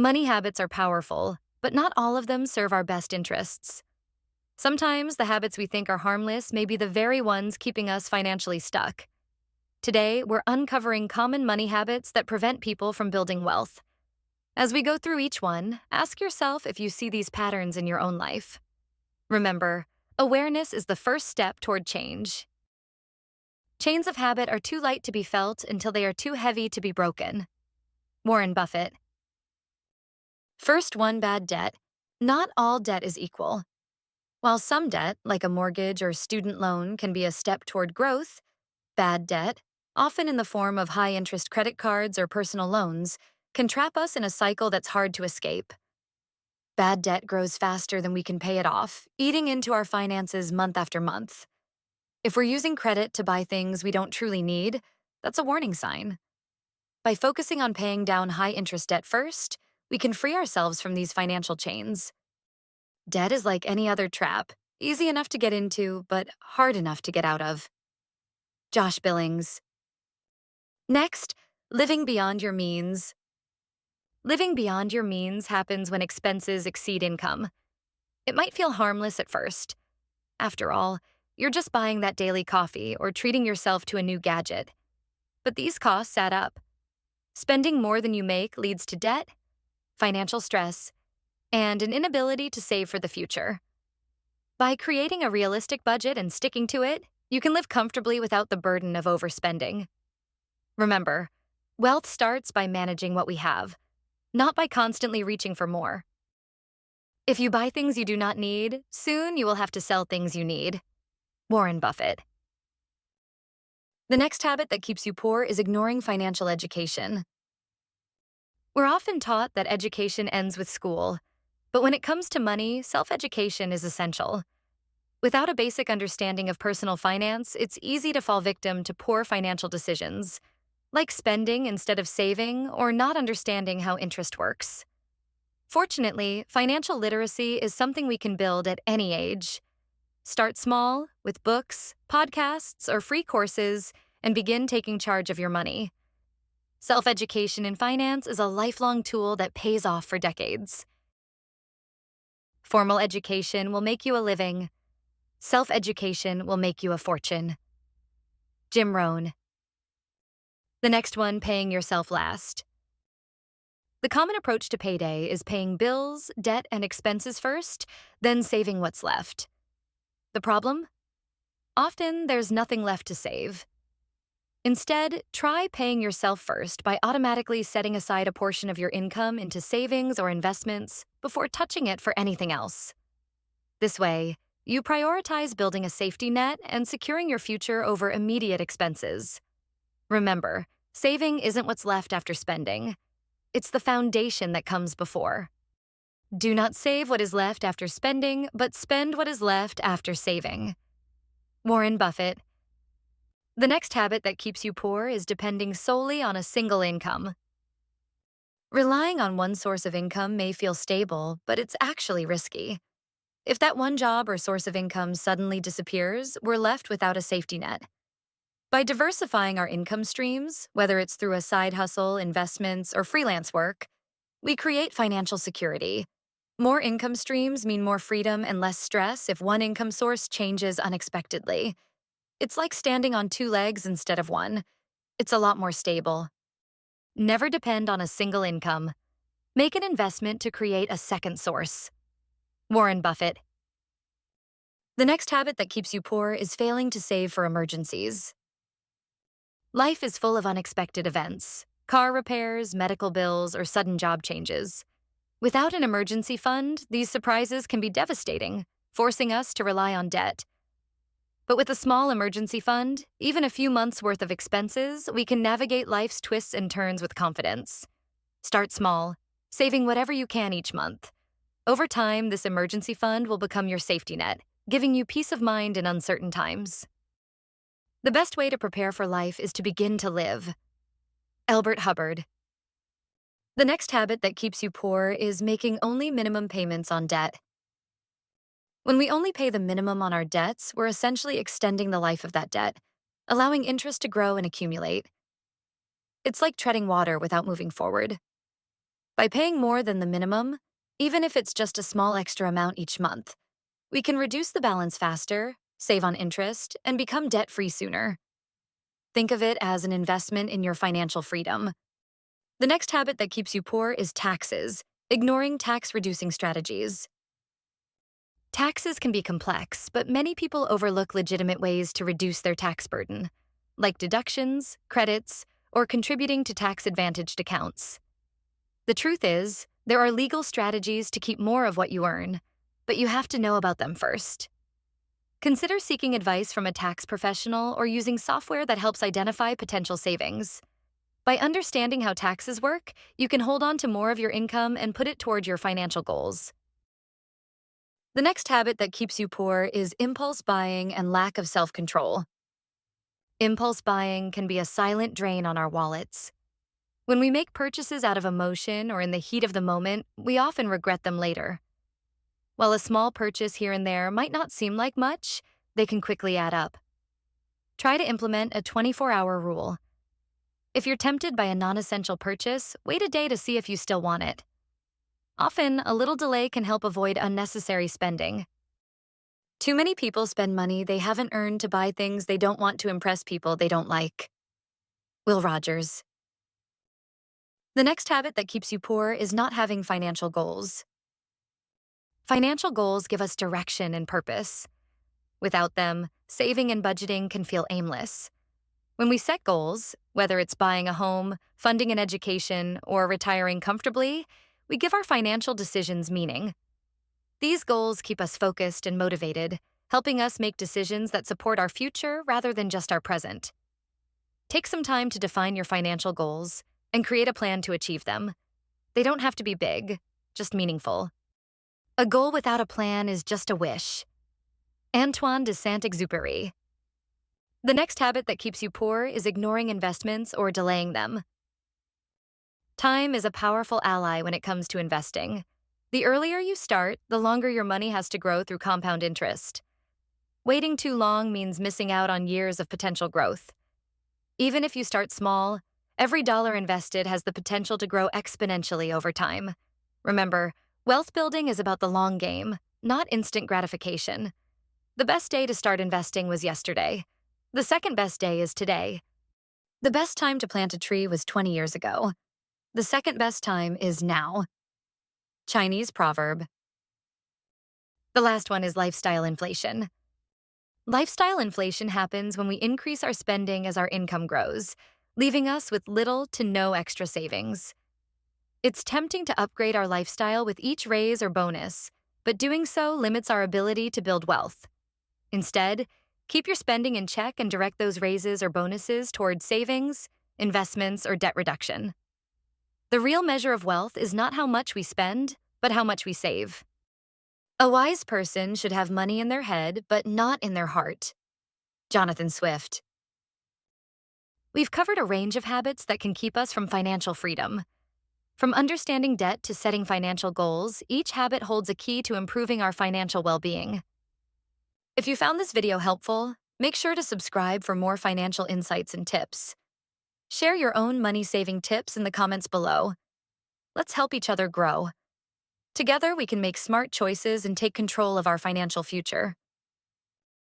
Money habits are powerful, but not all of them serve our best interests. Sometimes the habits we think are harmless may be the very ones keeping us financially stuck. Today, we're uncovering common money habits that prevent people from building wealth. As we go through each one, ask yourself if you see these patterns in your own life. Remember, awareness is the first step toward change. Chains of habit are too light to be felt until they are too heavy to be broken. Warren Buffett. First one, bad debt. Not all debt is equal. While some debt, like a mortgage or student loan, can be a step toward growth, bad debt, often in the form of high-interest credit cards or personal loans, can trap us in a cycle that's hard to escape. Bad debt grows faster than we can pay it off, eating into our finances month after month. If we're using credit to buy things we don't truly need, that's a warning sign. By focusing on paying down high-interest debt first, we can free ourselves from these financial chains. Debt is like any other trap, easy enough to get into, but hard enough to get out of. Josh Billings. Next, living beyond your means. Living beyond your means happens when expenses exceed income. It might feel harmless at first. After all, you're just buying that daily coffee or treating yourself to a new gadget. But these costs add up. Spending more than you make leads to debt, financial stress, and an inability to save for the future. By creating a realistic budget and sticking to it, you can live comfortably without the burden of overspending. Remember, wealth starts by managing what we have, not by constantly reaching for more. If you buy things you do not need, soon you will have to sell things you need. Warren Buffett. The next habit that keeps you poor is ignoring financial education. We're often taught that education ends with school, but when it comes to money, self-education is essential. Without a basic understanding of personal finance, it's easy to fall victim to poor financial decisions, like spending instead of saving or not understanding how interest works. Fortunately, financial literacy is something we can build at any age. Start small, with books, podcasts, or free courses, and begin taking charge of your money. Self-education in finance is a lifelong tool that pays off for decades. Formal education will make you a living. Self-education will make you a fortune. Jim Rohn. The next one, paying yourself last. The common approach to payday is paying bills, debt, and expenses first, then saving what's left. The problem? Often, there's nothing left to save. Instead, try paying yourself first by automatically setting aside a portion of your income into savings or investments before touching it for anything else. This way, you prioritize building a safety net and securing your future over immediate expenses. Remember, saving isn't what's left after spending. It's the foundation that comes before. Do not save what is left after spending, but spend what is left after saving. Warren Buffett. The next habit that keeps you poor is depending solely on a single income. Relying on one source of income may feel stable, but it's actually risky. If that one job or source of income suddenly disappears, we're left without a safety net. By diversifying our income streams, whether it's through a side hustle, investments, or freelance work, we create financial security. More income streams mean more freedom and less stress if one income source changes unexpectedly. It's like standing on two legs instead of one. It's a lot more stable. Never depend on a single income. Make an investment to create a second source. Warren Buffett. The next habit that keeps you poor is failing to save for emergencies. Life is full of unexpected events, car repairs, medical bills, or sudden job changes. Without an emergency fund, these surprises can be devastating, forcing us to rely on debt. But with a small emergency fund, even a few months' worth of expenses, we can navigate life's twists and turns with confidence. Start small, saving whatever you can each month. Over time, this emergency fund will become your safety net, giving you peace of mind in uncertain times. The best way to prepare for life is to begin to live. Albert Hubbard. The next habit that keeps you poor is making only minimum payments on debt. When we only pay the minimum on our debts, we're essentially extending the life of that debt, allowing interest to grow and accumulate. It's like treading water without moving forward. By paying more than the minimum, even if it's just a small extra amount each month, we can reduce the balance faster, save on interest, and become debt-free sooner. Think of it as an investment in your financial freedom. The next habit that keeps you poor is taxes, ignoring tax-reducing strategies. Taxes can be complex, but many people overlook legitimate ways to reduce their tax burden, like deductions, credits, or contributing to tax-advantaged accounts. The truth is, there are legal strategies to keep more of what you earn, but you have to know about them first. Consider seeking advice from a tax professional or using software that helps identify potential savings. By understanding how taxes work, you can hold on to more of your income and put it toward your financial goals. The next habit that keeps you poor is impulse buying and lack of self-control. Impulse buying can be a silent drain on our wallets. When we make purchases out of emotion or in the heat of the moment, we often regret them later. While a small purchase here and there might not seem like much, they can quickly add up. Try to implement a 24-hour rule. If you're tempted by a non-essential purchase, wait a day to see if you still want it. Often, a little delay can help avoid unnecessary spending. Too many people spend money they haven't earned to buy things they don't want to impress people they don't like. Will Rogers. The next habit that keeps you poor is not having financial goals. Financial goals give us direction and purpose. Without them, saving and budgeting can feel aimless. When we set goals, whether it's buying a home, funding an education, or retiring comfortably, we give our financial decisions meaning. These goals keep us focused and motivated, helping us make decisions that support our future rather than just our present. Take some time to define your financial goals and create a plan to achieve them. They don't have to be big, just meaningful. A goal without a plan is just a wish. Antoine de Saint-Exupéry. The next habit that keeps you poor is ignoring investments or delaying them. Time is a powerful ally when it comes to investing. The earlier you start, the longer your money has to grow through compound interest. Waiting too long means missing out on years of potential growth. Even if you start small, every dollar invested has the potential to grow exponentially over time. Remember, wealth building is about the long game, not instant gratification. The best day to start investing was yesterday. The second best day is today. The best time to plant a tree was 20 years ago. The second best time is now. Chinese proverb. The last one is lifestyle inflation. Lifestyle inflation happens when we increase our spending as our income grows, leaving us with little to no extra savings. It's tempting to upgrade our lifestyle with each raise or bonus, but doing so limits our ability to build wealth. Instead, keep your spending in check and direct those raises or bonuses toward savings, investments, or debt reduction. The real measure of wealth is not how much we spend, but how much we save. A wise person should have money in their head, but not in their heart. Jonathan Swift. We've covered a range of habits that can keep us from financial freedom. From understanding debt to setting financial goals, each habit holds a key to improving our financial well-being. If you found this video helpful, make sure to subscribe for more financial insights and tips. Share your own money-saving tips in the comments below. Let's help each other grow. Together, we can make smart choices and take control of our financial future.